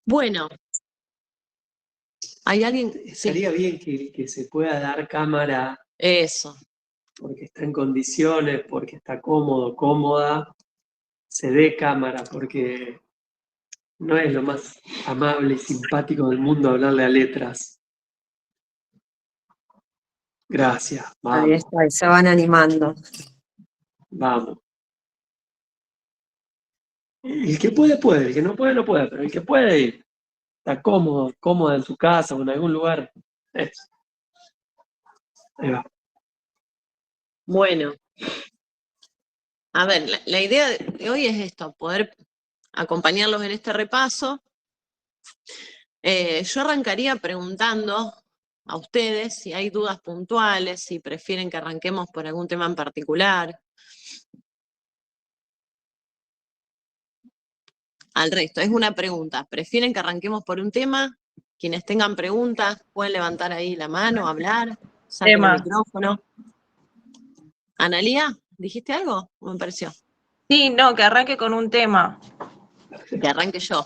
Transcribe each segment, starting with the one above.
Bueno, ¿hay alguien? Sí. Estaría bien que se pueda dar cámara. Eso. Porque está en condiciones, porque está cómodo, cómoda, se dé cámara, porque no es lo más amable y simpático del mundo hablarle a letras. Gracias, vamos. Ahí está, y se van animando. Vamos. El que puede, puede. El que no puede, no puede. Pero el que puede ir, está cómodo, cómoda en su casa o en algún lugar. Eso. Ahí va. Bueno. A ver, la idea de hoy es esto, poder acompañarlos en este repaso. Yo arrancaría preguntando a ustedes si hay dudas puntuales, si prefieren que arranquemos por algún tema en particular. Al resto, es una pregunta. ¿Prefieren que arranquemos por un tema? Quienes tengan preguntas, pueden levantar ahí la mano, hablar, saquen el micrófono. ¿Analía, dijiste algo? ¿O me pareció? Sí, no, que arranque con un tema. Que arranque yo.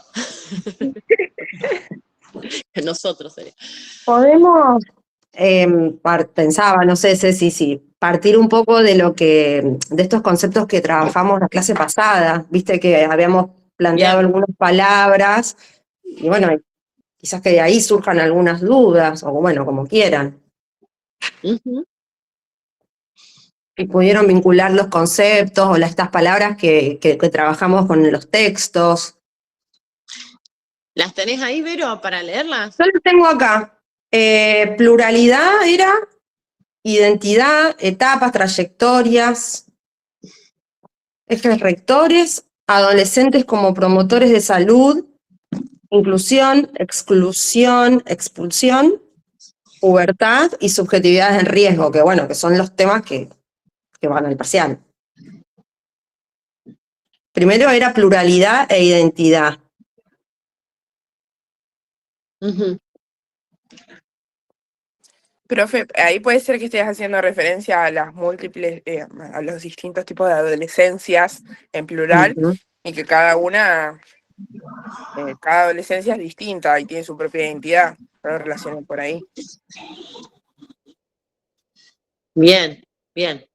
Que nosotros sería. Podemos, pensaba, no sé, Ceci, si partir un poco de estos conceptos que trabajamos la clase pasada, viste que habíamos planteado algunas palabras, y bueno, quizás que de ahí surjan algunas dudas, o bueno, como quieran. Y pudieron vincular los conceptos o estas palabras que trabajamos con los textos. ¿Las tenés ahí, Vero, para leerlas? Yo las tengo acá. Pluralidad era, identidad, etapas, trayectorias, ejes rectores, adolescentes como promotores de salud, inclusión, exclusión, expulsión, pubertad y subjetividades en riesgo, que bueno, que son los temas que van al parcial. Primero era pluralidad e identidad. Profe, ahí puede ser que estés haciendo referencia a las múltiples, a los distintos tipos de adolescencias en plural, y que cada adolescencia es distinta y tiene su propia identidad. Lo relaciono por ahí. Bien, bien.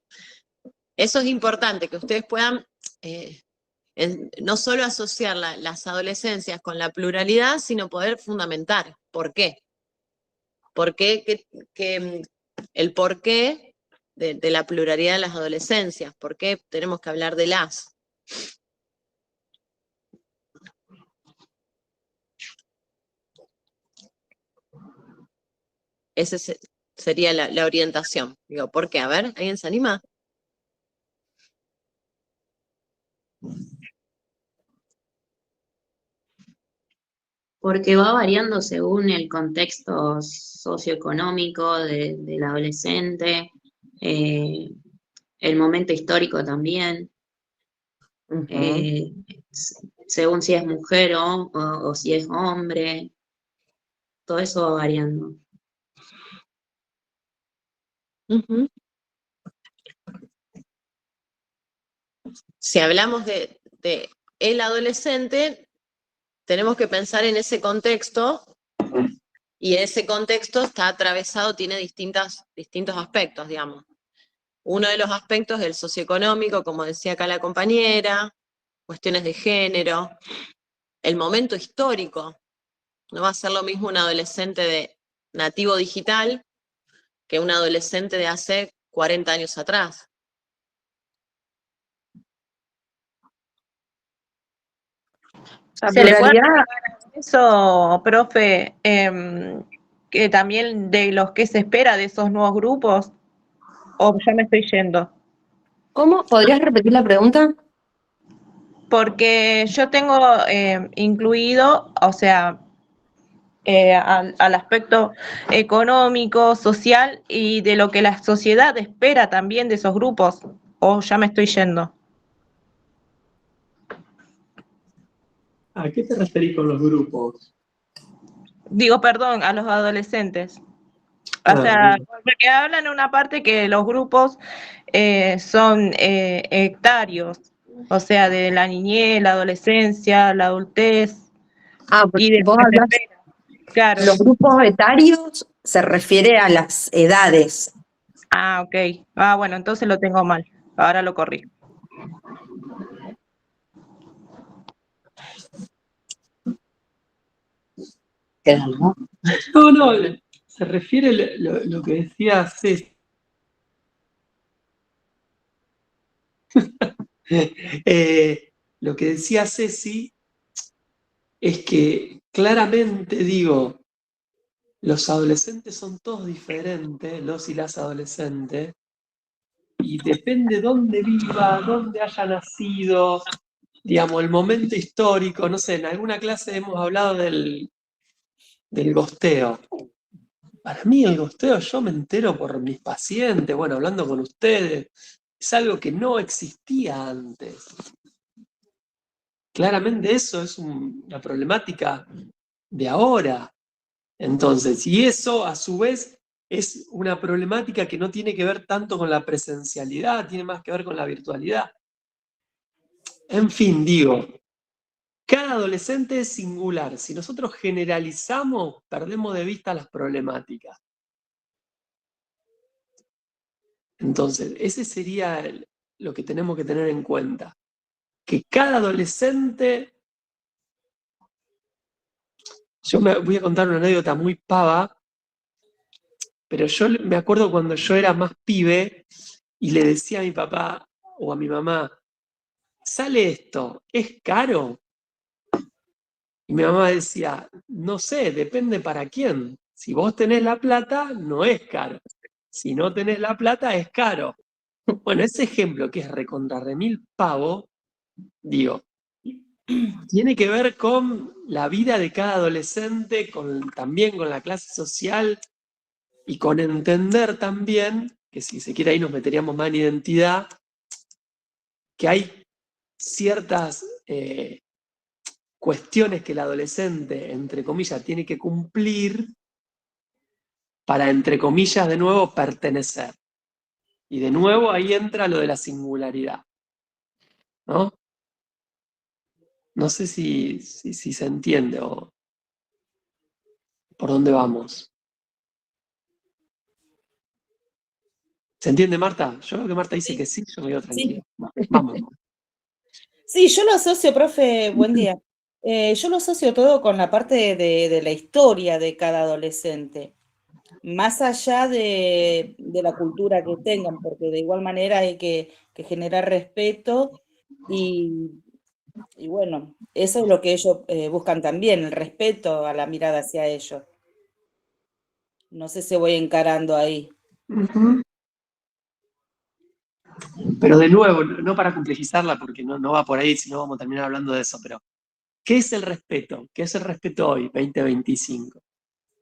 Eso es importante, que ustedes puedan no solo asociar las adolescencias con la pluralidad, sino poder fundamentar. ¿Por qué? ¿Por qué? El porqué de la pluralidad de las adolescencias. ¿Por qué tenemos que hablar de las? Esa sería la orientación. Digo, ¿por qué? A ver, ¿alguien se anima? Porque va variando según el contexto socioeconómico del adolescente, el momento histórico también, según si es mujer o si es hombre, todo eso va variando. Si hablamos de el adolescente, tenemos que pensar en ese contexto, y ese contexto está atravesado, tiene distintos aspectos, digamos. Uno de los aspectos es el socioeconómico, como decía acá la compañera, cuestiones de género, el momento histórico. No va a ser lo mismo un adolescente de nativo digital que un adolescente de hace 40 años atrás. ¿Se le puede agregar a eso, profe, que también de los que se espera de esos nuevos grupos? ¿O ya me estoy yendo? ¿Cómo? ¿Podrías repetir la pregunta? Porque yo tengo incluido, o sea, al aspecto económico, social y de lo que la sociedad espera también de esos grupos. ¿O ya me estoy yendo? ¿A qué te referís con los grupos? Digo, perdón, a los adolescentes. O sea, porque hablan en una parte que los grupos son hectáreos, o sea, de la niñez, la adolescencia, la adultez, Ah, y de lo vos que se hablas, espera. Claro. los grupos etarios se refiere a las edades. Ah, ok. Ah, bueno, entonces lo tengo mal. Ahora lo corrijo. No, se refiere lo que decía Ceci. Lo que decía Ceci es que claramente, digo, los adolescentes son todos diferentes, los y las adolescentes, y depende dónde viva, dónde haya nacido, digamos, el momento histórico, no sé, en alguna clase hemos hablado del gosteo. Para mí el gosteo yo me entero por mis pacientes, bueno, hablando con ustedes, es algo que no existía antes. Claramente eso es una problemática de ahora. Entonces, y eso a su vez es una problemática que no tiene que ver tanto con la presencialidad, tiene más que ver con la virtualidad. En fin, digo, cada adolescente es singular. Si nosotros generalizamos, perdemos de vista las problemáticas. Entonces, ese sería lo que tenemos que tener en cuenta. Que cada adolescente... Yo me voy a contar una anécdota muy pava, pero yo me acuerdo cuando yo era más pibe y le decía a mi papá o a mi mamá, ¿sale esto? ¿Es caro? Y mi mamá decía, no sé, depende para quién. Si vos tenés la plata, no es caro. Si no tenés la plata, es caro. Bueno, ese ejemplo que es recontra remil pavo, digo, tiene que ver con la vida de cada adolescente, también con la clase social y con entender también, que si se quiere ahí nos meteríamos más en identidad, que hay ciertas cuestiones que el adolescente, entre comillas, tiene que cumplir para, entre comillas, de nuevo, pertenecer. Y de nuevo ahí entra lo de la singularidad, ¿no? No sé si se entiende o por dónde vamos. ¿Se entiende, Marta? Yo veo que Marta dice que sí, yo me quedo tranquilo. Vamos. Sí, yo lo asocio, profe, buen día. Yo lo asocio todo con la parte de la historia de cada adolescente, más allá de la cultura que tengan, porque de igual manera hay que generar respeto y bueno, eso es lo que ellos buscan también, el respeto a la mirada hacia ellos. No sé si voy encarando ahí. Ujú. Pero de nuevo, no para complejizarla, porque no va por ahí, si no vamos a terminar hablando de eso, pero ¿qué es el respeto? ¿Qué es el respeto hoy, 2025?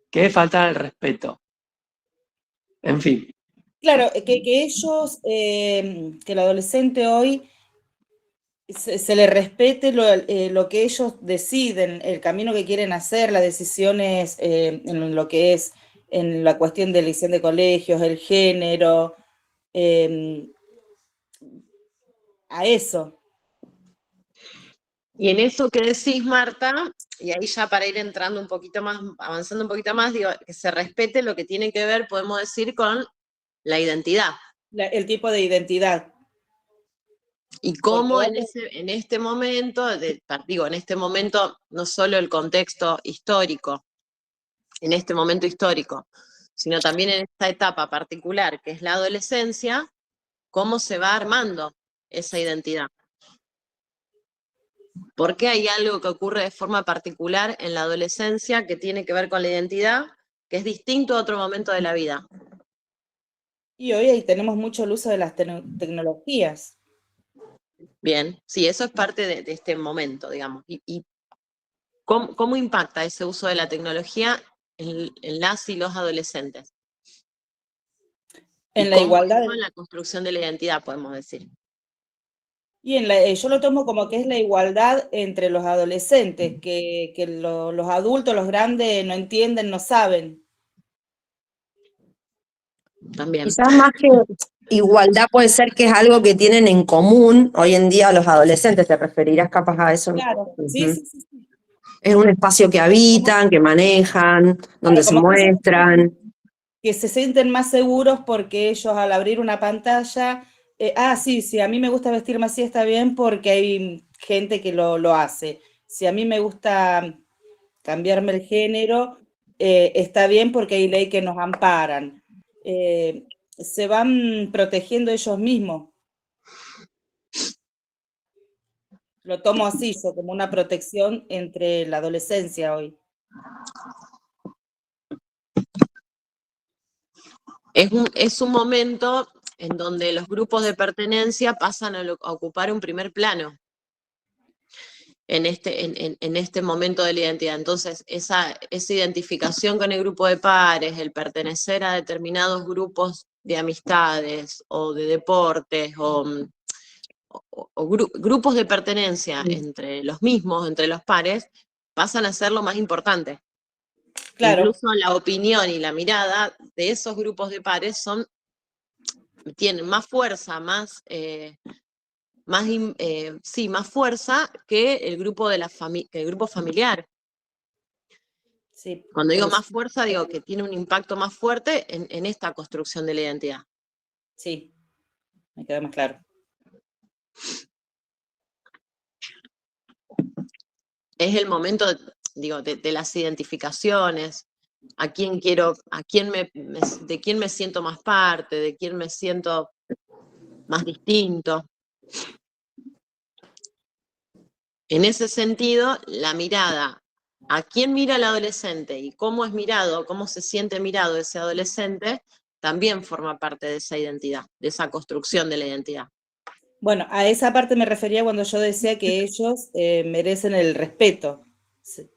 ¿Qué es faltar al respeto? En fin. Claro, que ellos, que el adolescente hoy se le respete lo que ellos deciden, el camino que quieren hacer, las decisiones en lo que es en la cuestión de elección de colegios, el género, a eso. Y en eso que decís, Marta, y ahí ya para ir entrando un poquito más, avanzando un poquito más, digo, que se respete lo que tiene que ver, podemos decir, con la identidad. El tipo de identidad. Y cómo en este momento, digo, en este momento, no solo el contexto histórico, en este momento histórico, sino también en esta etapa particular, que es la adolescencia, cómo se va armando esa identidad. Porque hay algo que ocurre de forma particular en la adolescencia que tiene que ver con la identidad, que es distinto a otro momento de la vida. Y hoy ahí tenemos mucho el uso de las tecnologías. Bien, sí, eso es parte de este momento, digamos. ¿Y cómo impacta ese uso de la tecnología en las y los adolescentes? En y la cómo igualdad. en la construcción de la identidad, podemos decir. Y yo lo tomo como que es la igualdad entre los adolescentes, que los adultos, los grandes no entienden, no saben. También. Quizás más que igualdad puede ser que es algo que tienen en común hoy en día los adolescentes, te referirás capaz a eso. Claro, sí, Ujú. sí, sí. Es un espacio que habitan, que manejan, donde Claro, se como muestran. que se sienten más seguros porque ellos al abrir una pantalla, sí, a mí me gusta vestirme así está bien porque hay gente que lo hace. Si a mí me gusta cambiarme el género, está bien porque hay ley que nos amparan. Se van protegiendo ellos mismos. Lo tomo así, yo como una protección entre la adolescencia hoy. Es un momento en donde los grupos de pertenencia pasan a ocupar un primer plano en este momento de la identidad. Entonces, esa identificación con el grupo de pares, el pertenecer a determinados grupos de amistades o de deportes o grupos de pertenencia entre los mismos, entre los pares, pasan a ser lo más importante. Claro, Incluso la opinión y la mirada de esos grupos de pares tienen más fuerza, más fuerza que el grupo que el grupo familiar. sí, Cuando digo porque más fuerza, digo que tiene un impacto más fuerte en esta construcción de la identidad. sí, me queda más claro. Es el momento, digo, de las identificaciones, a quién quiero, de quién me siento más parte, de quién me siento más distinto. En ese sentido, la mirada, a quién mira el adolescente y cómo es mirado, cómo se siente mirado ese adolescente, también forma parte de esa identidad, de esa construcción de la identidad. Bueno, a esa parte me refería cuando yo decía que ellos merecen el respeto. Sí.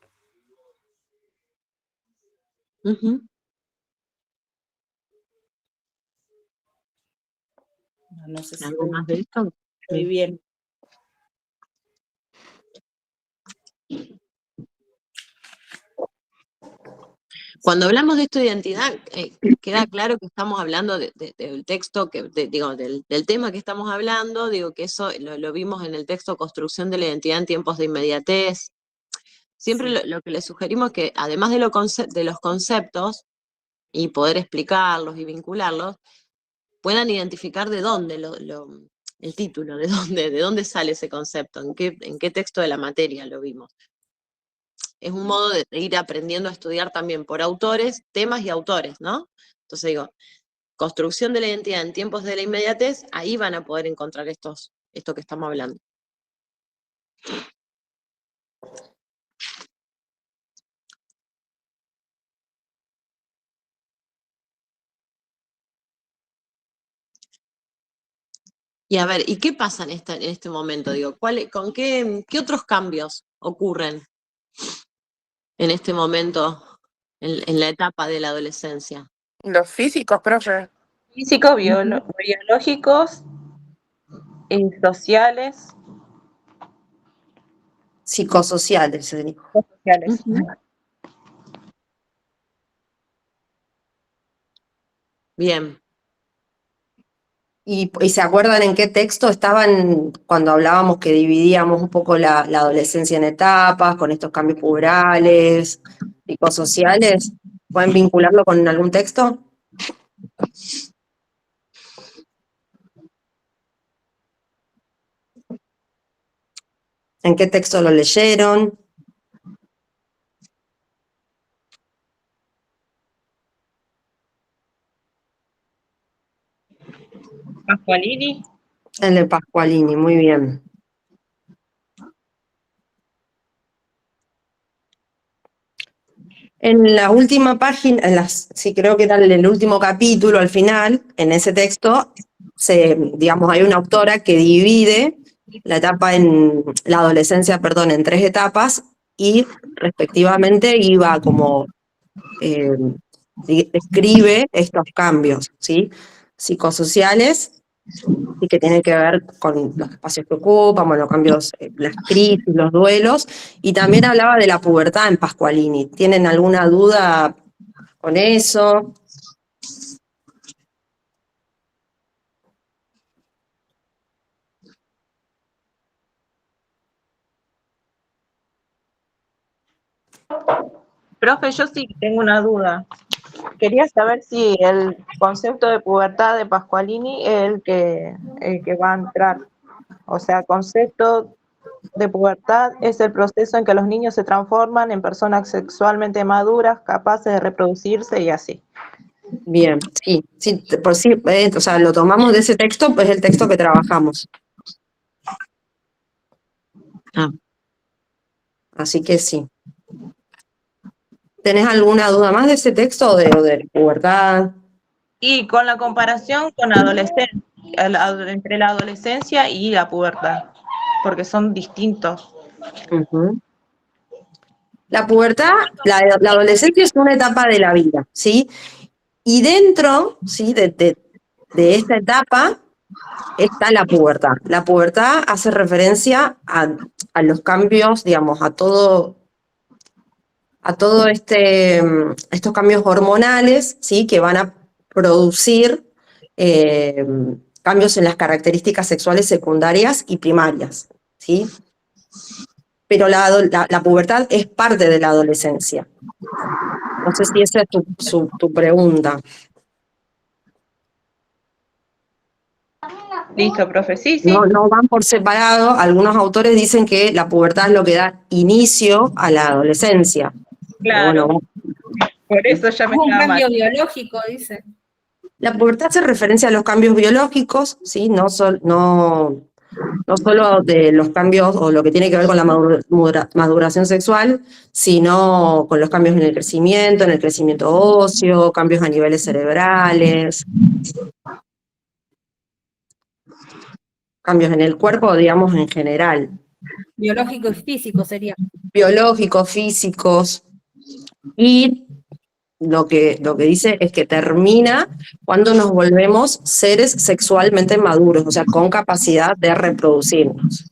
Uh-huh. No sé si ¿Algo más de esto? estoy bien. Cuando hablamos de esto de identidad, queda claro que estamos hablando del texto, del tema que estamos hablando, digo que eso lo vimos en el texto Construcción de la Identidad en tiempos de inmediatez. Siempre Sí. lo que les sugerimos es que, además de los conceptos, y poder explicarlos y vincularlos, puedan identificar de dónde el título, de dónde sale ese concepto, en qué texto de la materia lo vimos. Es un modo de ir aprendiendo a estudiar también por autores, temas y autores, ¿no? Entonces digo, construcción de la identidad en tiempos de la inmediatez, ahí van a poder encontrar esto que estamos hablando. Y a ver, ¿y qué pasa en este momento? Digo, ¿qué otros cambios ocurren en este momento, en la etapa de la adolescencia? Los físicos, profe. Físicos, biológicos, sociales, Psicosociales, se dijo. sociales. Uh-huh. Bien. ¿Y se acuerdan en qué texto estaban cuando hablábamos que dividíamos un poco la adolescencia en etapas, con estos cambios puberales, psicosociales? ¿Pueden vincularlo con algún texto? ¿En qué texto lo leyeron? Pascualini. El de Pascualini, muy bien. En la última página, sí, creo que era el último capítulo al final, en ese texto, digamos, hay una autora que divide la adolescencia, perdón, en 3 etapas y respectivamente iba como, describe estos cambios, ¿sí? Psicosociales, y que tienen que ver con los espacios que ocupan, bueno, los cambios, las crisis, los duelos, y también hablaba de la pubertad en Pascualini. ¿Tienen alguna duda con eso? Profe, yo sí tengo una duda. Quería saber si el concepto de pubertad de Pascualini es el que va a entrar. O sea, concepto de pubertad es el proceso en que los niños se transforman en personas sexualmente maduras, capaces de reproducirse y así. Bien, sí, sí, por sí, o sea, lo tomamos de ese texto, pues el texto que trabajamos. Ah. Así que sí. ¿Tenés alguna duda más de ese texto o de pubertad? Y con la comparación con entre la adolescencia y la pubertad, porque son distintos. Ujú. La pubertad, la adolescencia es una etapa de la vida, ¿sí? Y dentro, ¿sí? de esta etapa está la pubertad. La pubertad hace referencia a los cambios, digamos, a todo estos cambios hormonales, ¿sí? Que van a producir cambios en las características sexuales secundarias y primarias, ¿sí? Pero la pubertad es parte de la adolescencia. No sé si esa es tu pregunta. Listo, profe, sí, sí, No van por separado. Algunos autores dicen que la pubertad es lo que da inicio a la adolescencia. Pero claro, bueno, por eso ya me Es un estaba mal. cambio biológico, dice. la pubertad hace referencia a los cambios biológicos, ¿sí? No solo de los cambios o lo que tiene que ver con la maduración sexual, sino con los cambios en el crecimiento óseo, cambios a niveles cerebrales, cambios en el cuerpo, digamos, en general, Biológico y físico sería. biológicos, físicos, y lo que dice es que termina cuando nos volvemos seres sexualmente maduros, o sea, con capacidad de reproducirnos.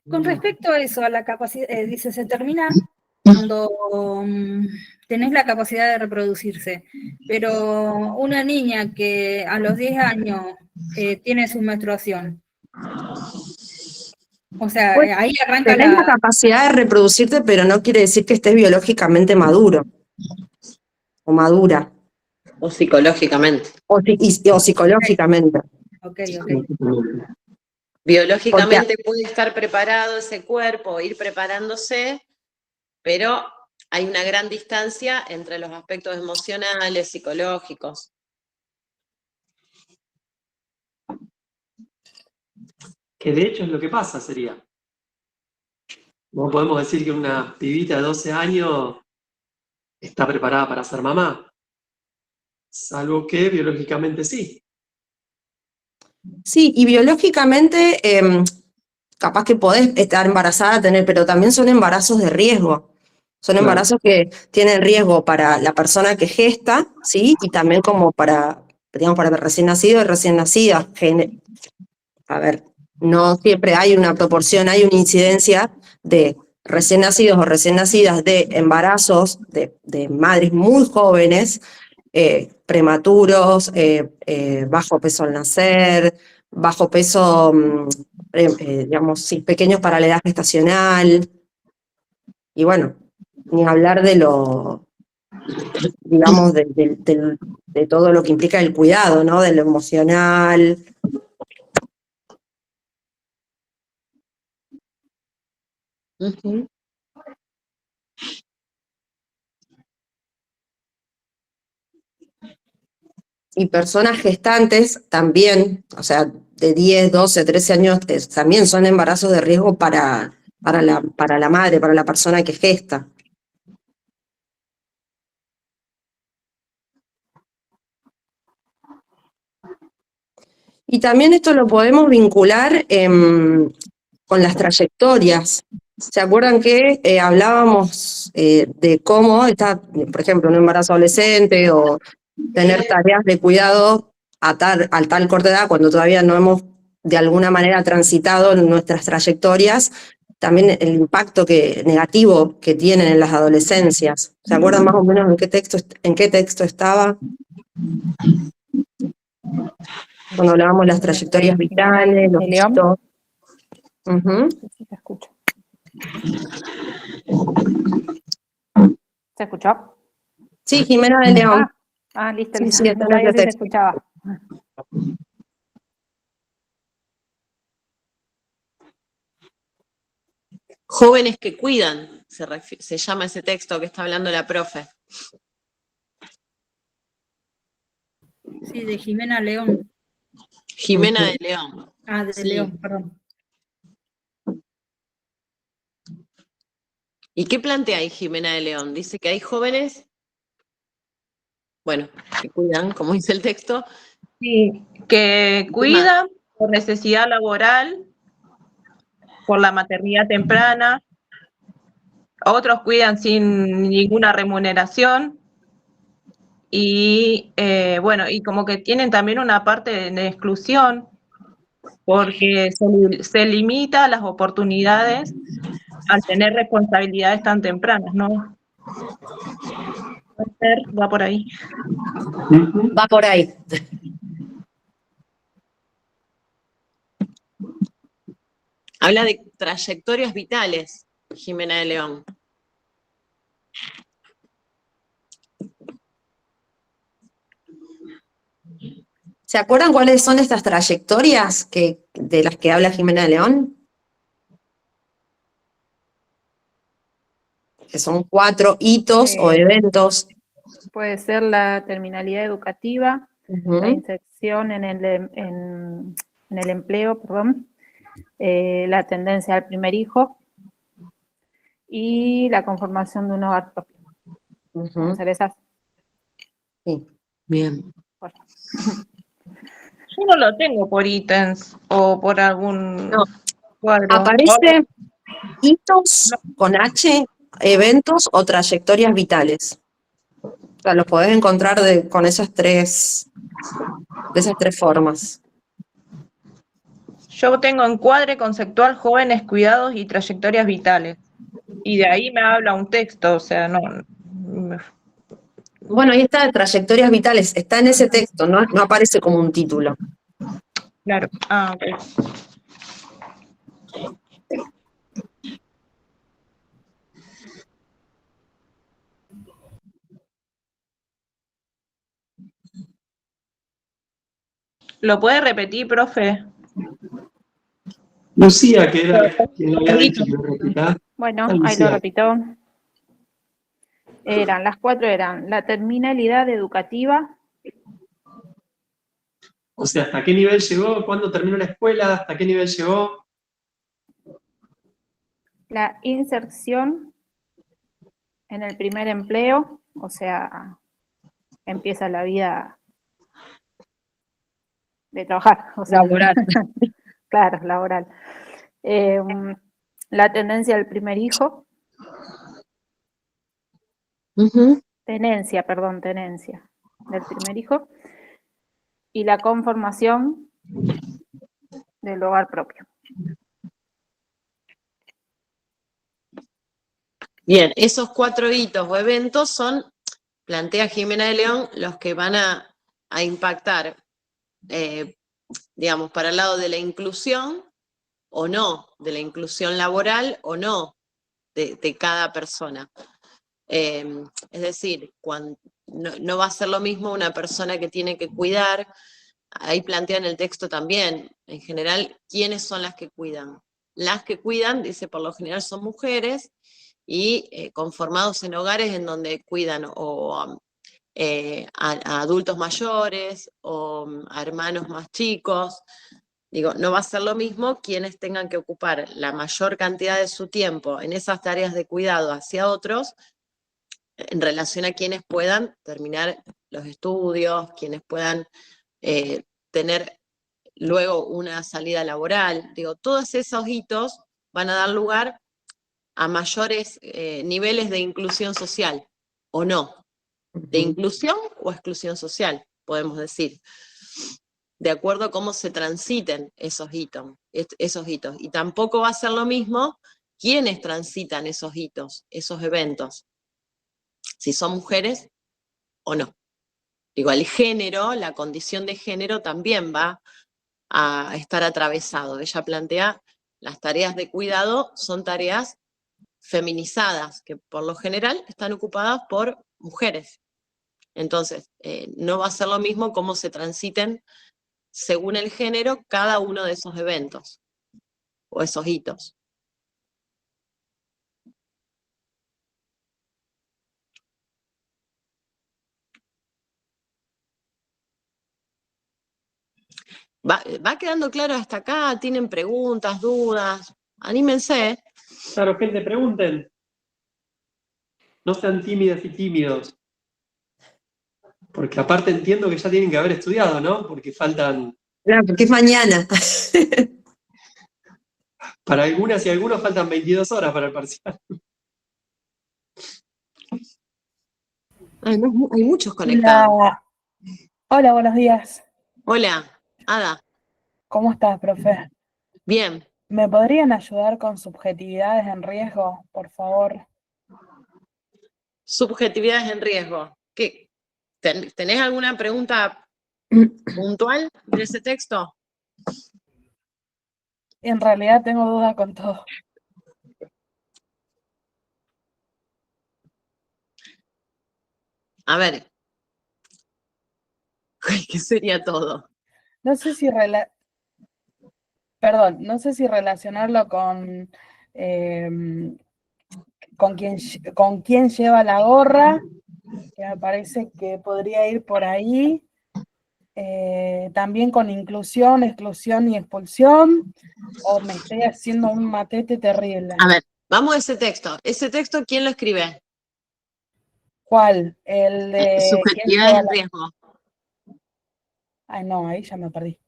Con respecto a eso, a la capacidad, dice, se termina cuando tenés la capacidad de reproducirse, pero una niña que a los 10 años tiene su menstruación, o sea, Pues, ahí arranca tenés la capacidad de reproducirte, pero no quiere decir que estés biológicamente maduro o madura, O psicológicamente. o psicológicamente. Ok. Biológicamente puede estar preparado ese cuerpo, ir preparándose, pero hay una gran distancia entre los aspectos emocionales, psicológicos. Que de hecho es lo que pasa, sería. No podemos decir que una pibita de 12 años está preparada para ser mamá, salvo que biológicamente sí. Sí, y biológicamente capaz que podés estar embarazada, pero también son embarazos de riesgo. Son Claro. embarazos que tienen riesgo para la persona que gesta, ¿sí? Y también como para, digamos, para el recién nacido y recién nacida. A ver, no siempre hay una proporción, hay una incidencia de recién nacidos o recién nacidas de embarazos de madres muy jóvenes, prematuros, bajo peso al nacer, bajo peso, digamos, sí, pequeños para la edad gestacional. Y bueno, ni hablar de digamos, de todo lo que implica el cuidado, ¿no? De lo emocional. Ujú. Y personas gestantes también, o sea, de 10, 12, 13 años, también son embarazos de riesgo para la madre, para la persona que gesta. Y también esto lo podemos vincular con las trayectorias, ¿Se acuerdan que hablábamos de cómo está, por ejemplo, un embarazo adolescente o tener tareas de cuidado a tal corta edad, cuando todavía no hemos de alguna manera transitado en nuestras trayectorias, también el impacto negativo que tienen en las adolescencias? ¿Se acuerdan más o menos en qué texto estaba? Cuando hablábamos de las trayectorias vitales, los ¿De León? hitos. Ujú. Sí, se escucha. ¿Se escuchó? Sí, Jimena de León. Listo, Sí, listo. sí, está No en sabía ese si se texto. escuchaba. Jóvenes que cuidan, se llama ese texto que está hablando la profe. Sí, de Jimena León. Jimena de León. De Sí. León, perdón. ¿Y qué plantea ahí Jimena de León? Dice que hay jóvenes, bueno, que cuidan, como dice el texto. Sí, que cuidan por necesidad laboral, por la maternidad temprana, otros cuidan sin ninguna remuneración y bueno, y como que tienen también una parte de exclusión porque se limita las oportunidades al tener responsabilidades tan tempranas, ¿no? Puede ser, va por ahí. Va por ahí. Habla de trayectorias vitales, Jimena de León. ¿Se acuerdan cuáles son estas trayectorias de las que habla Jimena de León? Que son 4 hitos o eventos. Puede ser la terminalidad educativa, la inserción en el empleo, perdón, la tendencia al primer hijo y la conformación de un hogar propio. ¿Pueden ser esas? Sí. Bien. Bueno. Yo no lo tengo por ítems o por algún cuadro. Aparece hitos con H, eventos o trayectorias vitales. O sea, los podés encontrar con de esas tres formas. Yo tengo encuadre conceptual, jóvenes, cuidados y trayectorias vitales. Y de ahí me habla un texto, o sea, no. Bueno, ahí está, trayectorias vitales, está en ese texto, no aparece como un título. Claro. Ok. ¿Lo puede repetir, profe? Lucía, que era quien había dicho que lo repita. Bueno, Ah, ahí lo Lucía. repito. Las 4 eran la terminalidad educativa. O sea, ¿hasta qué nivel llegó? ¿Cuándo terminó la escuela? ¿Hasta qué nivel llegó? La inserción en el primer empleo, o sea, empieza la vida de trabajar, o sea, Laboral. claro, laboral. La tendencia al primer hijo. Tenencia del primer hijo. Y la conformación del hogar propio. Bien, esos 4 hitos o eventos son, plantea Jimena de León, los que van a impactar, digamos, para el lado de la inclusión o no, de la inclusión laboral o no, de cada persona. Es decir, no va a ser lo mismo una persona que tiene que cuidar, ahí plantea en el texto también, en general, ¿quiénes son las que cuidan? Las que cuidan, dice, por lo general son mujeres y conformados en hogares en donde cuidan o a adultos mayores o a hermanos más chicos. Digo, no va a ser lo mismo quienes tengan que ocupar la mayor cantidad de su tiempo en esas tareas de cuidado hacia otros, en relación a quienes puedan terminar los estudios, quienes puedan tener luego una salida laboral. Digo, todos esos hitos van a dar lugar a mayores niveles de inclusión social, ¿o no? ¿De inclusión o exclusión social, podemos decir? De acuerdo a cómo se transiten esos hitos. Y tampoco va a ser lo mismo quienes transitan esos hitos, esos eventos, si son mujeres o no. Digo, el género, la condición de género también va a estar atravesado. Ella plantea, las tareas de cuidado son tareas feminizadas, que por lo general están ocupadas por mujeres. Entonces, no va a ser lo mismo cómo se transiten según el género cada uno de esos eventos o esos hitos. ¿Va quedando claro hasta acá? ¿Tienen preguntas, dudas? Anímense. Claro, gente, pregunten. No sean tímidas y tímidos. Porque aparte entiendo que ya tienen que haber estudiado, ¿no? Porque faltan... Claro, porque es mañana. Para algunas y algunos faltan 22 horas para el parcial. Hay muchos conectados. Hola, buenos días. Hola, Ada. ¿Cómo estás, profe? Bien. ¿Me podrían ayudar con subjetividades en riesgo, por favor? Subjetividades en riesgo. ¿Qué? ¿Tenés alguna pregunta puntual de ese texto? En realidad tengo duda con todo. A ver. ¿Qué sería todo? No sé si no sé si relacionarlo con quién lleva la gorra, que me parece que podría ir por ahí. También con inclusión, exclusión y expulsión, o me estoy haciendo un matete terrible. A ver, vamos a ese texto. ¿Ese texto quién lo escribe? ¿Cuál? El de... Subjetividades en riesgo. Ay, no, ahí ya me perdí.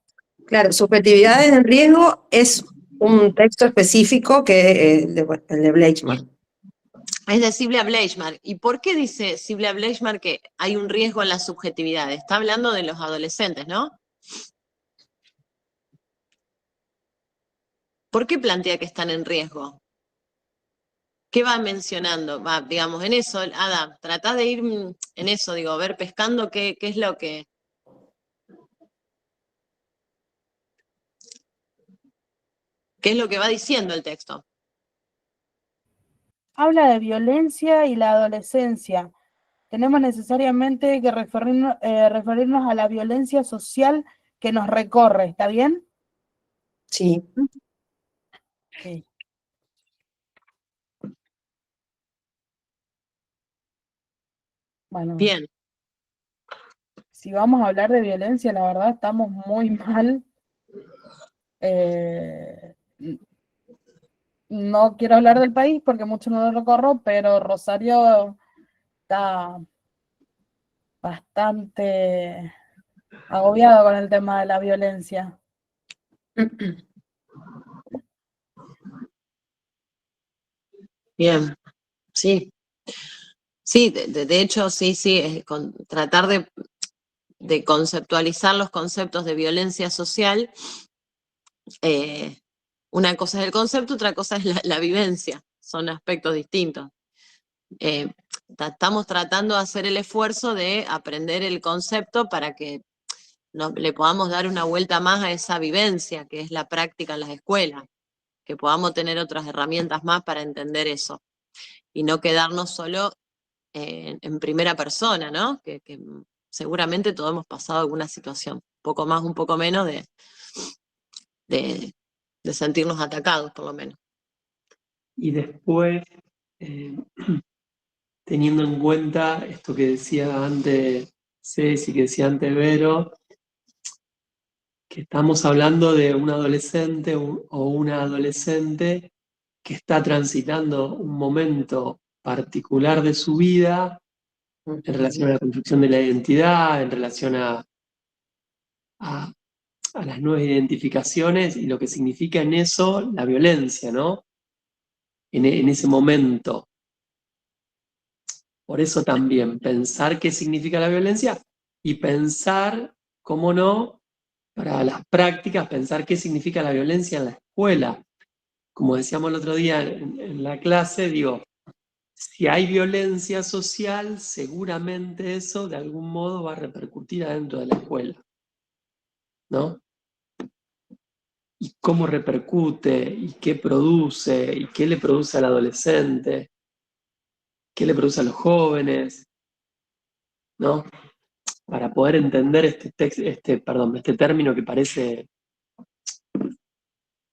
Claro, subjetividades en riesgo es un texto específico que el de Bleichmann. Es de Siblia Bleichmann. ¿Y por qué dice Siblia Bleichmann que hay un riesgo en la subjetividad? Está hablando de los adolescentes, ¿no? ¿Por qué plantea que están en riesgo? ¿Qué va mencionando? Va, digamos, en eso, Ada, tratá de ir en eso, digo, ver pescando qué es lo que... ¿Qué es lo que va diciendo el texto? Habla de violencia y la adolescencia. Tenemos necesariamente que referirnos a la violencia social que nos recorre, ¿está bien? Sí. Sí. Bueno, bien. Si vamos a hablar de violencia, la verdad estamos muy mal. No quiero hablar del país porque mucho no lo recorro, pero Rosario está bastante agobiado con el tema de la violencia. Bien, sí. Sí, de hecho, sí, es tratar de conceptualizar los conceptos de violencia social. Una cosa es el concepto, otra cosa es la vivencia. Son aspectos distintos. Estamos tratando de hacer el esfuerzo de aprender el concepto para que le podamos dar una vuelta más a esa vivencia, que es la práctica en las escuelas, que podamos tener otras herramientas más para entender eso, y no quedarnos solo en primera persona, ¿no? Que seguramente todos hemos pasado alguna situación, un poco más, un poco menos, de sentirnos atacados, por lo menos. Y después, teniendo en cuenta esto que decía antes Ceci, que decía antes Vero, que estamos hablando de un adolescente o una adolescente que está transitando un momento particular de su vida en relación a la construcción de la identidad, en relación a las nuevas identificaciones y lo que significa en eso la violencia, ¿no? en ese momento. Por eso también pensar qué significa la violencia y pensar, cómo no, para las prácticas, pensar qué significa la violencia en la escuela. Como decíamos el otro día en la clase, digo, si hay violencia social, seguramente eso de algún modo va a repercutir adentro de la escuela, ¿no? Y cómo repercute, y qué produce, y qué le produce al adolescente, qué le produce a los jóvenes, ¿no? Para poder entender este término que parece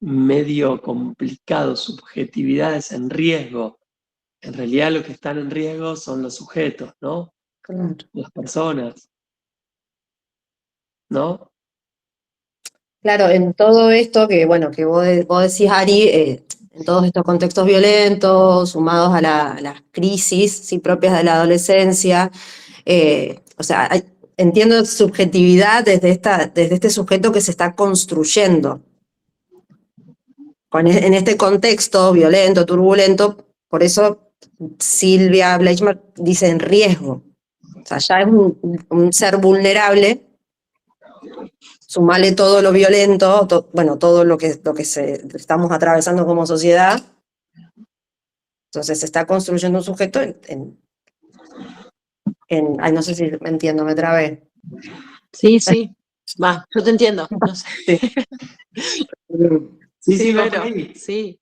medio complicado, subjetividades en riesgo. En realidad lo que están en riesgo son los sujetos, ¿no? Claro. Las personas, ¿no? Claro, en todo esto que, bueno, que vos decís, Ari, en todos estos contextos violentos, sumados a las crisis, sí, propias de la adolescencia, o sea, entiendo subjetividad desde este sujeto que se está construyendo. En este contexto violento, turbulento, por eso Silvia Bleichmer dice en riesgo. O sea, ya es un ser vulnerable. Sumale todo lo violento, bueno, todo lo que estamos atravesando como sociedad. Entonces se está construyendo un sujeto ay, no sé si me entiendo, me trabé. Sí, sí. Va, yo te entiendo. No sé. Sí, va por pero, ahí. sí.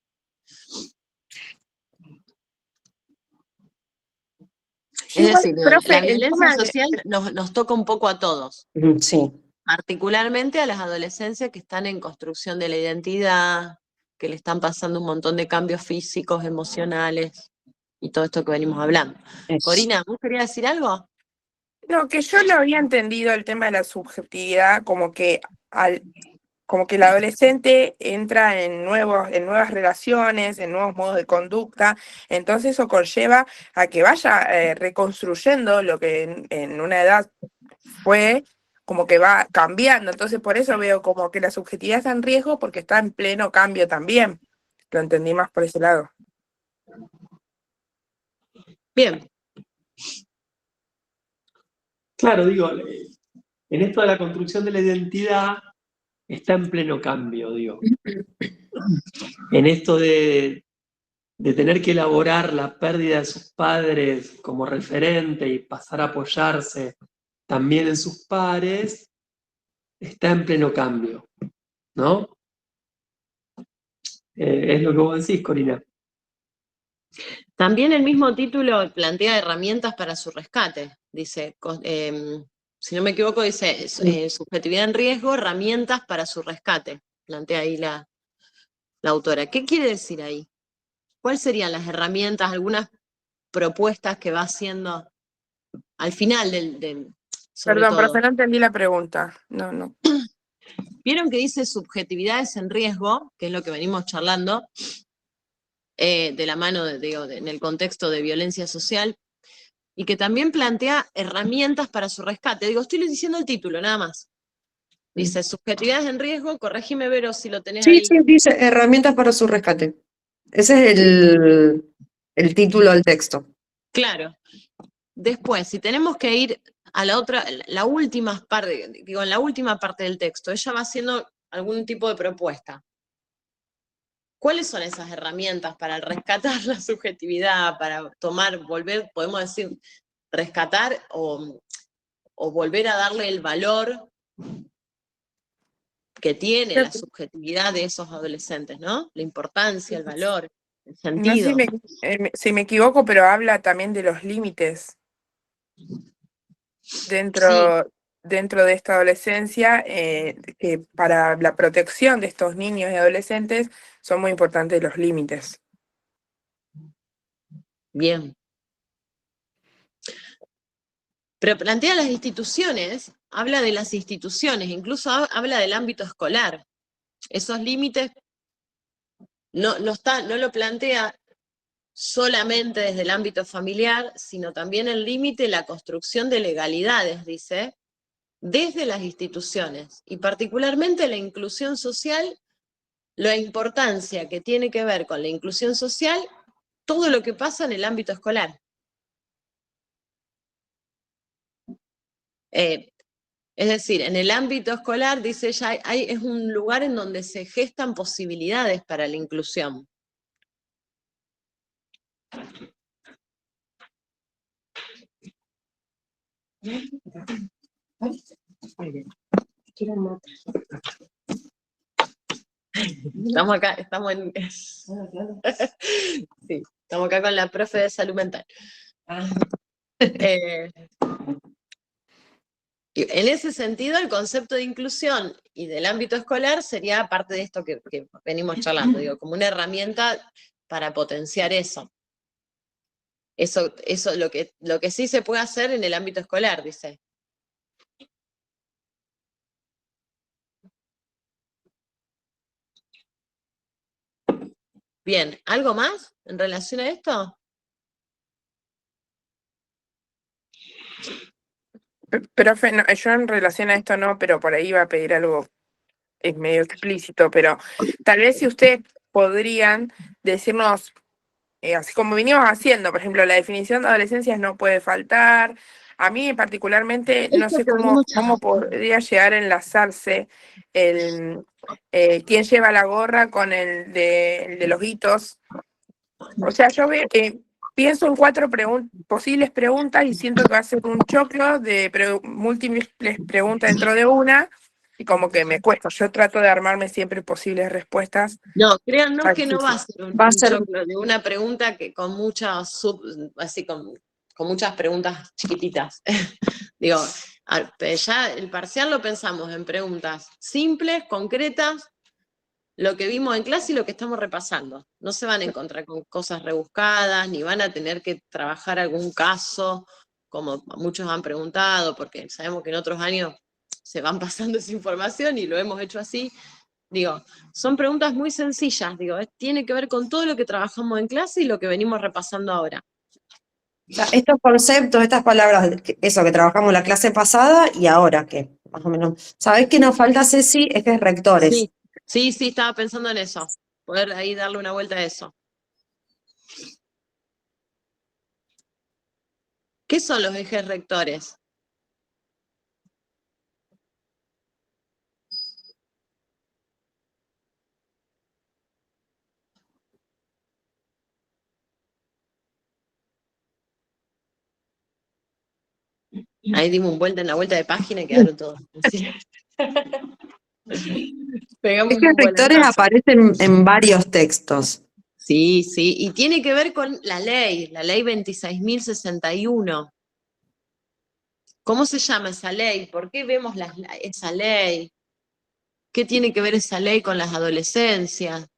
Es Igual, decir, profe, la el violencia tema de- social nos toca un poco a todos, Sí. particularmente a las adolescencias que están en construcción de la identidad, que le están pasando un montón de cambios físicos, emocionales y todo esto que venimos hablando. Corina, ¿vos querías decir algo? No, que yo lo había entendido el tema de la subjetividad como que el adolescente entra en nuevas relaciones, en nuevos modos de conducta, entonces eso conlleva a que vaya reconstruyendo lo que en una edad fue, como que va cambiando, entonces por eso veo como que la subjetividad está en riesgo porque está en pleno cambio también. Lo entendí más por ese lado. Bien. Claro, digo, en esto de la construcción de la identidad está en pleno cambio, digo. En esto de tener que elaborar la pérdida de sus padres como referente y pasar a apoyarse también en sus pares, está en pleno cambio, ¿no? Es lo que vos decís, Corina. También el mismo título plantea herramientas para su rescate. Dice, si no me equivoco, dice subjetividad en riesgo, herramientas para su rescate. Plantea ahí la autora. ¿Qué quiere decir ahí? ¿Cuáles serían las herramientas, algunas propuestas que va haciendo al final sobre Perdón, todo? profe, no entendí la pregunta. No. Vieron que dice subjetividades en riesgo, que es lo que venimos charlando, de la mano, en el contexto de violencia social, y que también plantea herramientas para su rescate. Digo, estoy diciendo el título, nada más. Dice, subjetividades en riesgo, corregime, Vero, si lo tenés ahí. Sí, dice herramientas para su rescate. Ese es el título del texto. Claro. Después, si tenemos que ir a la última parte, en la última parte del texto, ella va haciendo algún tipo de propuesta. ¿Cuáles son esas herramientas para rescatar la subjetividad, para volver, podemos decir, rescatar o volver a darle el valor que tiene la subjetividad de esos adolescentes, ¿no? La importancia, el valor, el No sé sentido. si me equivoco, pero habla también de los límites dentro de esta adolescencia, que para la protección de estos niños y adolescentes son muy importantes los límites. Bien. Pero plantea las instituciones, habla de las instituciones, incluso habla del ámbito escolar. Esos límites no lo plantea solamente desde el ámbito familiar, sino también el límite, la construcción de legalidades, dice, desde las instituciones, y particularmente la inclusión social, la importancia que tiene que ver con la inclusión social todo lo que pasa en el ámbito escolar. Es decir, en el ámbito escolar, dice ella, es un lugar en donde se gestan posibilidades para la inclusión. Estamos acá, estamos en... Sí, estamos acá con la profe de salud mental. En ese sentido, el concepto de inclusión y del ámbito escolar sería parte de esto que venimos charlando, digo, como una herramienta para potenciar eso. Eso lo que sí se puede hacer en el ámbito escolar, dice. Bien, ¿algo más en relación a esto? Profe, no, yo en relación a esto no, pero por ahí iba a pedir algo medio explícito, pero tal vez si ustedes podrían decirnos, así como venimos haciendo, por ejemplo, la definición de adolescencia no puede faltar. A mí particularmente no sé cómo podría llegar a enlazarse el quién lleva la gorra con el de los hitos. O sea, yo pienso en 4 posibles preguntas y siento que va a ser un choclo de múltiples preguntas dentro de una, y como que me cuesta. Yo trato de armarme siempre posibles respuestas. No, créannos que no va a ser un Va a ser- choclo de una pregunta que con muchas con muchas preguntas chiquititas. Digo, ya el parcial lo pensamos en preguntas simples, concretas, lo que vimos en clase y lo que estamos repasando. No se van a encontrar con cosas rebuscadas, ni van a tener que trabajar algún caso, como muchos han preguntado, porque sabemos que en otros años se van pasando esa información y lo hemos hecho así. Digo, son preguntas muy sencillas, digo, tiene que ver con todo lo que trabajamos en clase y lo que venimos repasando ahora. O sea, estos conceptos, estas palabras, eso que trabajamos la clase pasada y ahora, que más o menos. ¿Sabés qué nos falta, Ceci? Ejes rectores. Sí, estaba pensando en eso, poder ahí darle una vuelta a eso. ¿Qué son los ejes rectores? Ahí dimos vuelta en la vuelta de página y quedaron todos. Pegamos Ejes un rectores volantazo. aparecen en varios textos. Sí, y tiene que ver con la ley 26.061. ¿Cómo se llama esa ley? ¿Por qué vemos esa ley? ¿Qué tiene que ver esa ley con las adolescencias?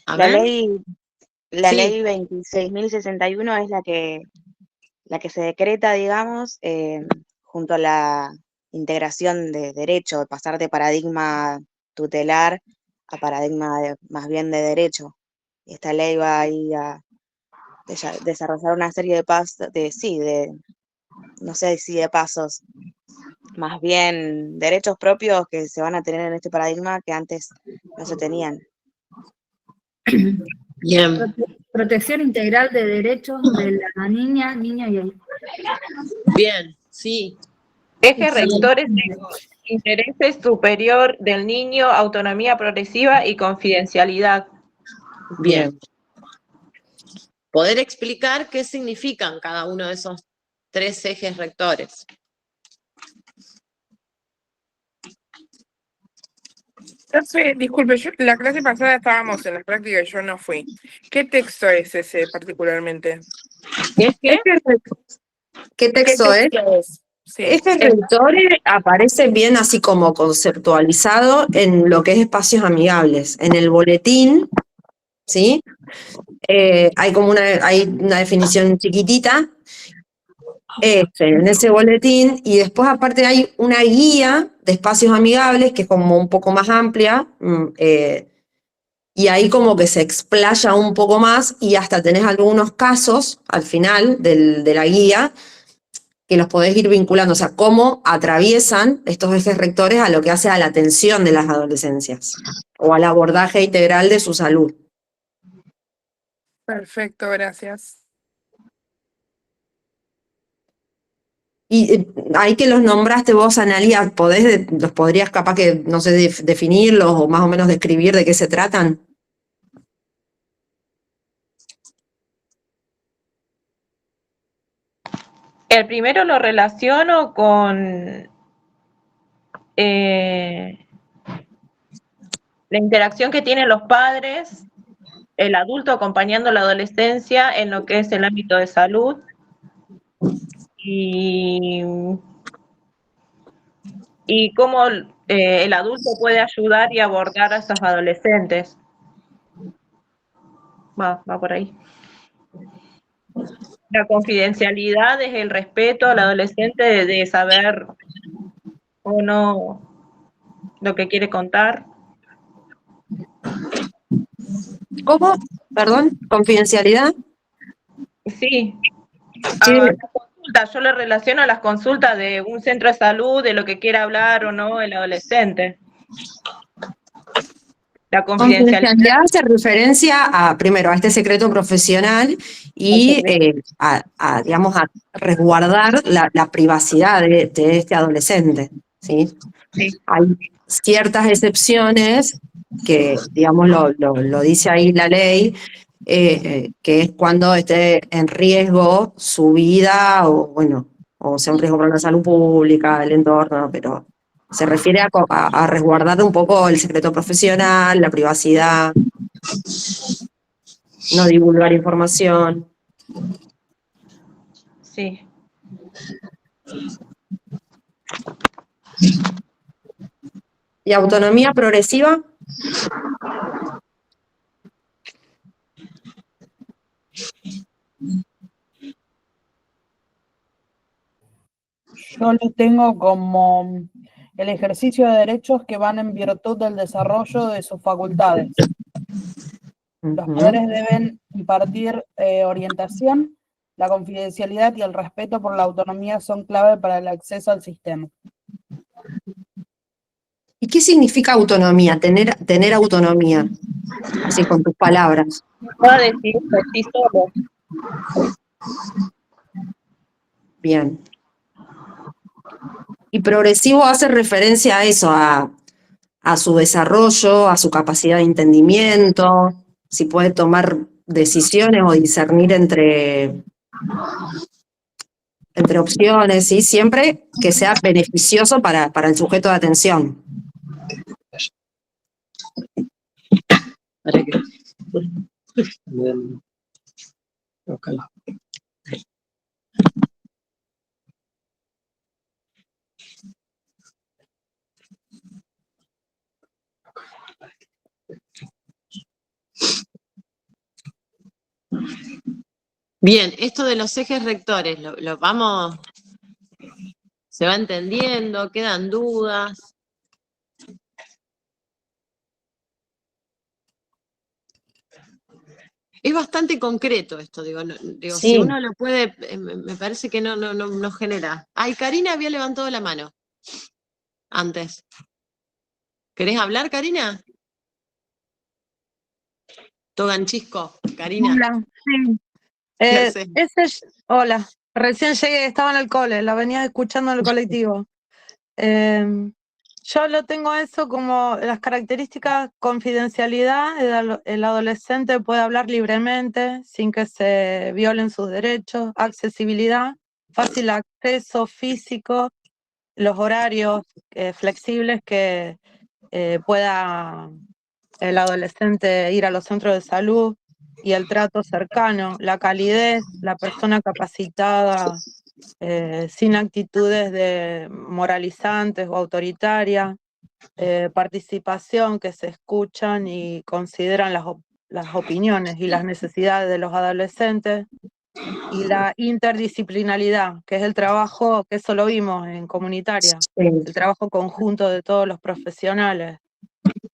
A La ver. ley 26.061 es la que se decreta, digamos, junto a la integración de derecho, de pasar de paradigma tutelar a paradigma más bien de derecho. Esta ley va ahí a desarrollar una serie de pasos, no sé si de pasos, más bien derechos propios que se van a tener en este paradigma que antes no se tenían. Bien. Protección integral de derechos de la niña y el... Bien, sí. Ejes rectores de intereses superior del niño, autonomía progresiva y confidencialidad. Bien. Poder explicar qué significan cada uno de esos 3 ejes rectores. Disculpe, la clase pasada estábamos en la práctica y yo no fui. ¿Qué texto es ese particularmente? ¿Qué texto es? Sí. Ejes rectores aparece bien así como conceptualizado en lo que es espacios amigables. En el boletín, ¿sí? Hay una definición chiquitita en ese boletín, y después aparte hay una guía de espacios amigables que es como un poco más amplia, y ahí como que se explaya un poco más y hasta tenés algunos casos al final de la guía que los podés ir vinculando, o sea, cómo atraviesan estos ejes rectores a lo que hace a la atención de las adolescencias o al abordaje integral de su salud. Perfecto, gracias. Y ahí que los nombraste vos, Analia, los podrías capaz que, no sé, definirlos o más o menos describir de qué se tratan? El primero lo relaciono con la interacción que tienen los padres, el adulto acompañando a la adolescencia en lo que es el ámbito de salud y cómo el adulto puede ayudar y abordar a esos adolescentes. Va por ahí. La confidencialidad es el respeto al adolescente de saber o no lo que quiere contar. ¿Cómo? Perdón, ¿confidencialidad? Sí. Sí. Las consultas, yo lo relaciono a las consultas de un centro de salud, de lo que quiera hablar o no el adolescente. La Confidencialidad hace referencia primero a este secreto profesional y digamos, a resguardar la privacidad de este adolescente, ¿sí? Sí. Hay ciertas excepciones que, digamos, lo dice ahí la ley, que es cuando esté en riesgo su vida o, bueno, o sea un riesgo para la salud pública, el entorno, pero se refiere a resguardar un poco el secreto profesional, la privacidad, no divulgar información. Sí. ¿Y autonomía progresiva? Yo lo tengo como el ejercicio de derechos que van en virtud del desarrollo de sus facultades. Los poderes deben impartir orientación, la confidencialidad y el respeto por la autonomía son clave para el acceso al sistema. ¿Y qué significa autonomía? Tener autonomía, así con tus palabras. Puedo decir por sí solo. Bien. Y progresivo hace referencia a eso, a su desarrollo, a su capacidad de entendimiento, si puede tomar decisiones o discernir entre opciones, ¿sí? Siempre que sea beneficioso para el sujeto de atención. Bien, esto de los ejes rectores, lo vamos, se va entendiendo, quedan dudas. Es bastante concreto esto, digo, Sí. Si uno lo puede, me parece que no genera. Ay, Karina había levantado la mano antes. ¿Querés hablar, Karina? Toganchisco, Karina. Hola, sí. ¿Qué haces? Hola, recién llegué, estaba en el cole, la venía escuchando en el colectivo. Yo lo tengo eso como las características: confidencialidad, el adolescente puede hablar libremente sin que se violen sus derechos; accesibilidad, fácil acceso físico, los horarios flexibles que pueda el adolescente ir a los centros de salud, y el trato cercano; la calidez, la persona capacitada, sin actitudes moralizantes o autoritarias; participación, que se escuchan y consideran las opiniones y las necesidades de los adolescentes; y la interdisciplinaridad, que es el trabajo, que eso lo vimos en comunitaria, el trabajo conjunto de todos los profesionales,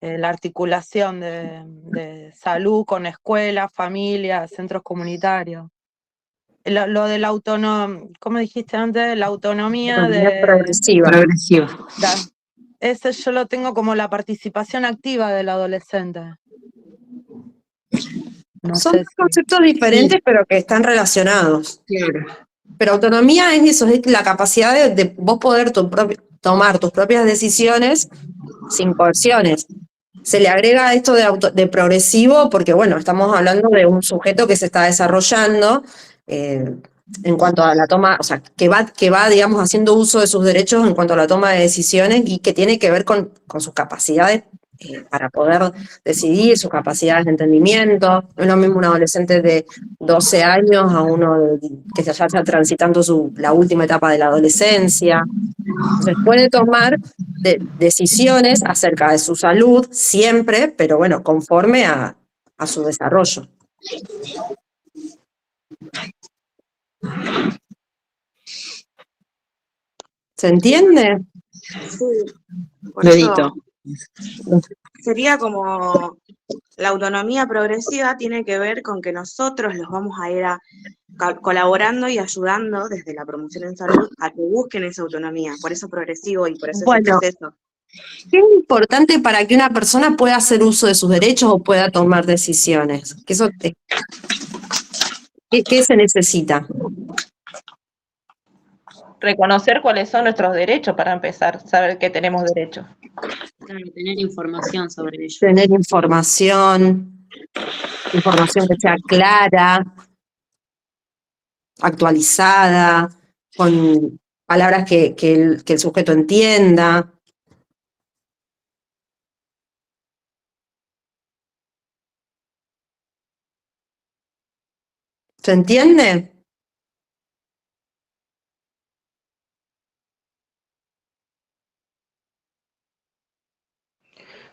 la articulación de salud con escuelas, familias, centros comunitarios. lo de la autonomía, ¿cómo dijiste antes? La autonomía Economía de... progresiva. Claro. Ese yo lo tengo como la participación activa del adolescente. No Son sé dos si... conceptos diferentes, pero que están relacionados. Claro. Pero autonomía es eso, es la capacidad de vos poder tomar tus propias decisiones sin coerciones. Se le agrega esto de progresivo porque, bueno, estamos hablando de un sujeto que se está desarrollando en cuanto a la toma, o sea, que va, digamos, haciendo uso de sus derechos en cuanto a la toma de decisiones y que tiene que ver con sus capacidades para poder decidir, sus capacidades de entendimiento. No es lo mismo un adolescente de 12 años a uno que ya está transitando la última etapa de la adolescencia. Entonces puede tomar decisiones acerca de su salud siempre, pero bueno, conforme a su desarrollo. ¿Se entiende? Sí, por Dedito. eso sería como la autonomía progresiva tiene que ver con que nosotros los vamos a ir colaborando y ayudando desde la promoción en salud a que busquen esa autonomía. Por eso progresivo y por eso ese Bueno, proceso. ¿qué es importante para que una persona pueda hacer uso de sus derechos o pueda tomar decisiones? ¿Qué se necesita? Reconocer cuáles son nuestros derechos para empezar, saber que tenemos derechos. Claro, tener información sobre ello. Tener información que sea clara, actualizada, con palabras que el sujeto entienda. ¿Se entiende?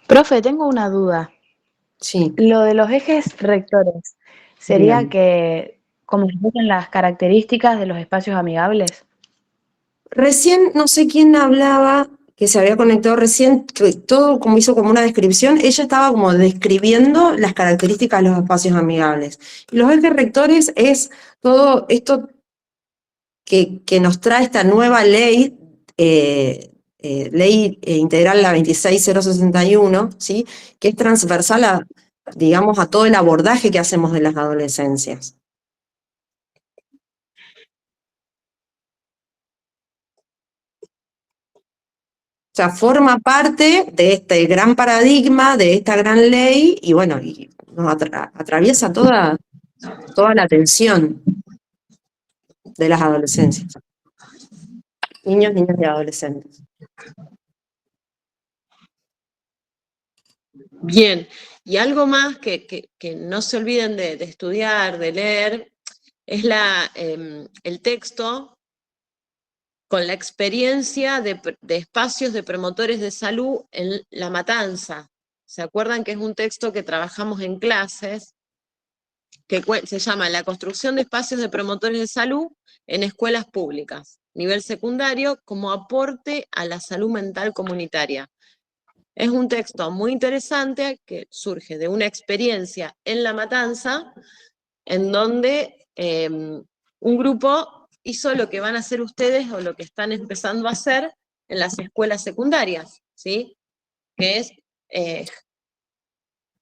Profe, tengo una duda. Sí. Lo de los ejes rectores, ¿sería Bien. que como se explican las características de los espacios amigables? Recién, no sé quién hablaba, que se había conectado recién, que todo como hizo como una descripción, ella estaba como describiendo las características de los espacios amigables. Y los ejes rectores es todo esto que nos trae esta nueva ley, ley integral la 26061, ¿sí? Que es transversal digamos, a todo el abordaje que hacemos de las adolescencias. O sea, forma parte de este gran paradigma, de esta gran ley, y bueno, y nos atraviesa toda la atención de las adolescencias. Niños, niñas y adolescentes. Bien, y algo más que no se olviden de estudiar, de leer, es el texto con la experiencia de espacios de promotores de salud en La Matanza. ¿Se acuerdan que es un texto que trabajamos en clases? Que se llama La construcción de espacios de promotores de salud en escuelas públicas, nivel secundario, como aporte a la salud mental comunitaria. Es un texto muy interesante que surge de una experiencia en La Matanza, en donde un grupo hizo lo que van a hacer ustedes o lo que están empezando a hacer en las escuelas secundarias, ¿sí? Que es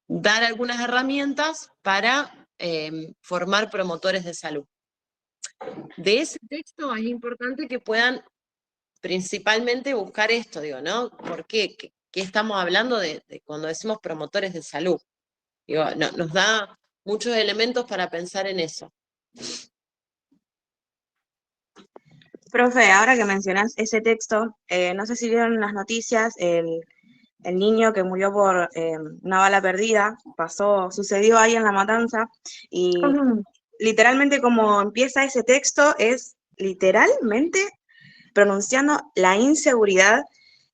dar algunas herramientas para formar promotores de salud. De ese texto es importante que puedan principalmente buscar esto, digo, ¿no? ¿Por qué? ¿Qué estamos hablando de cuando decimos promotores de salud? Digo, nos da muchos elementos para pensar en eso. Profe, ahora que mencionás ese texto, no sé si vieron las noticias, el niño que murió por una bala perdida, sucedió ahí en La Matanza, y literalmente como empieza ese texto es literalmente pronunciando la inseguridad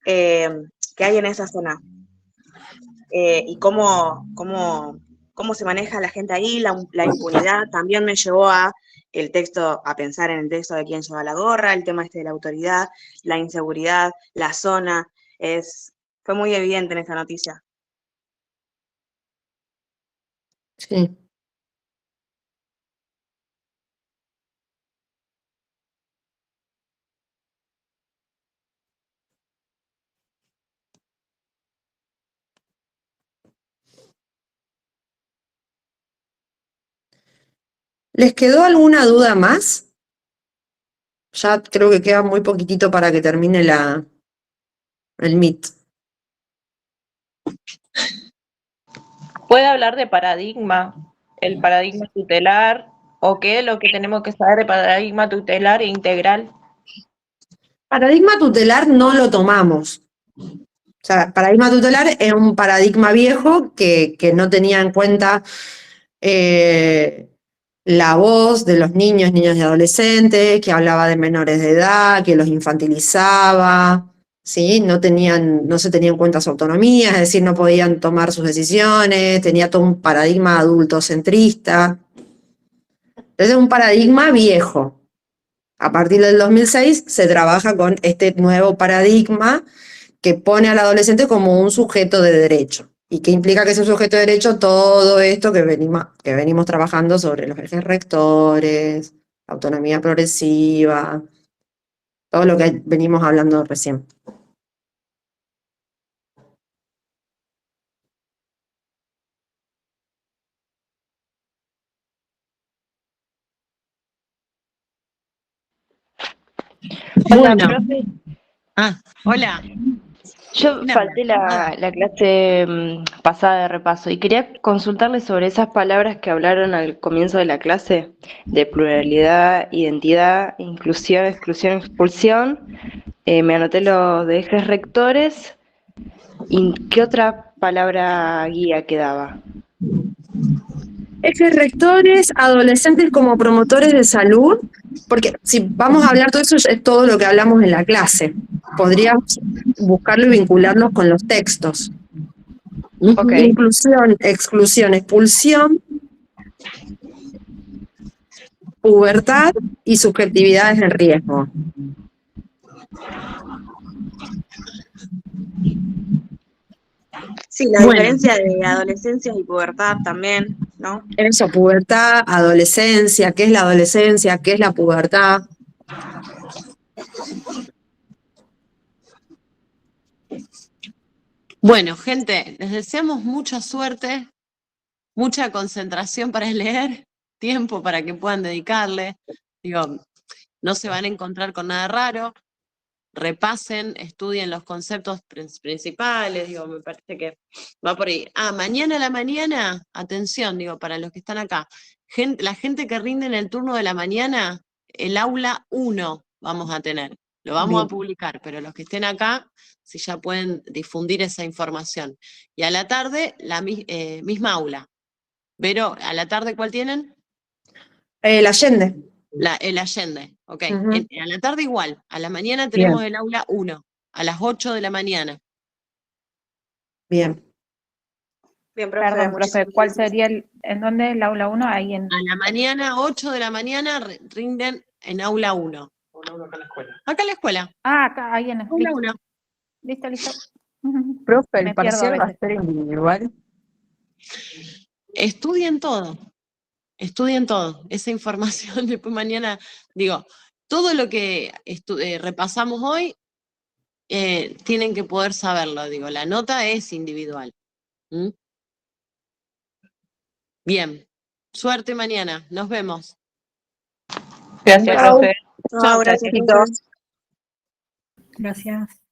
que hay en esa zona. Y cómo se maneja la gente ahí, la impunidad, también me llevó a pensar en el texto de quién lleva la gorra, el tema este de la autoridad, la inseguridad, la zona, fue muy evidente en esta noticia. Sí. ¿Les quedó alguna duda más? Ya creo que queda muy poquitito para que termine el Meet. ¿Puede hablar de paradigma, el paradigma tutelar, o qué es lo que tenemos que saber de paradigma tutelar e integral? Paradigma tutelar no lo tomamos. O sea, paradigma tutelar es un paradigma viejo que no tenía en cuenta la voz de los niños, niñas y adolescentes, que hablaba de menores de edad, que los infantilizaba, ¿sí? No se tenía en cuenta su autonomía, es decir, no podían tomar sus decisiones, tenía todo un paradigma adultocentrista. Entonces es un paradigma viejo. A partir del 2006 se trabaja con este nuevo paradigma que pone al adolescente como un sujeto de derecho. ¿Y qué implica que es un sujeto de derecho? Todo esto que venimos trabajando sobre los ejes rectores, autonomía progresiva, todo lo que venimos hablando recién. Hola, Bueno, profe. hola. Yo ¿Quién falté habla? la clase pasada de repaso y quería consultarle sobre esas palabras que hablaron al comienzo de la clase, de pluralidad, identidad, inclusión, exclusión, expulsión. Me anoté los de ejes rectores. ¿Y qué otra palabra guía quedaba? Ejes rectores, adolescentes como promotores de salud, porque si vamos a hablar todo eso es todo lo que hablamos en la clase. Podríamos buscarlo y vincularlos con los textos. Ok. Inclusión, exclusión, expulsión, pubertad y susceptibilidades en riesgo. Sí, la Bueno. diferencia de adolescencia y pubertad también, ¿no? Eso, pubertad, adolescencia, ¿qué es la adolescencia? ¿Qué es la pubertad? Bueno, gente, les deseamos mucha suerte, mucha concentración para leer, tiempo para que puedan dedicarle. Digo, no se van a encontrar con nada raro. Repasen, estudien los conceptos principales, digo, me parece que va por ahí. Mañana a la mañana, atención, digo, para los que están acá, la gente que rinde en el turno de la mañana, el aula 1 vamos a tener, lo vamos Bien. a publicar, pero los que estén acá, si ya pueden difundir esa información. Y a la tarde, la misma aula. Pero, ¿a la tarde cuál tienen? El Allende. El Allende, ok. Ujú. A la tarde igual, a la mañana Bien. tenemos el aula 1, a las 8 de la mañana. Bien. Bien, profe, Perdón, profe, muchísimas ¿cuál gracias. sería en dónde el aula 1? Ahí en... A la mañana, 8 de la mañana, rinden en aula 1. Acá en la escuela. Acá, ahí en el... Aula Listo, 1. listo. Profe, ¿el Me pierdo a parcial va a veces. ser individual? Estudien todo. Estudien todo. Esa información después mañana, digo, todo lo que repasamos hoy, tienen que poder saberlo. Digo, la nota es individual. ¿Mm? Bien. Suerte mañana. Nos vemos. Gracias, Chao. profe. Chao, gracias, Besitos. profe. Gracias.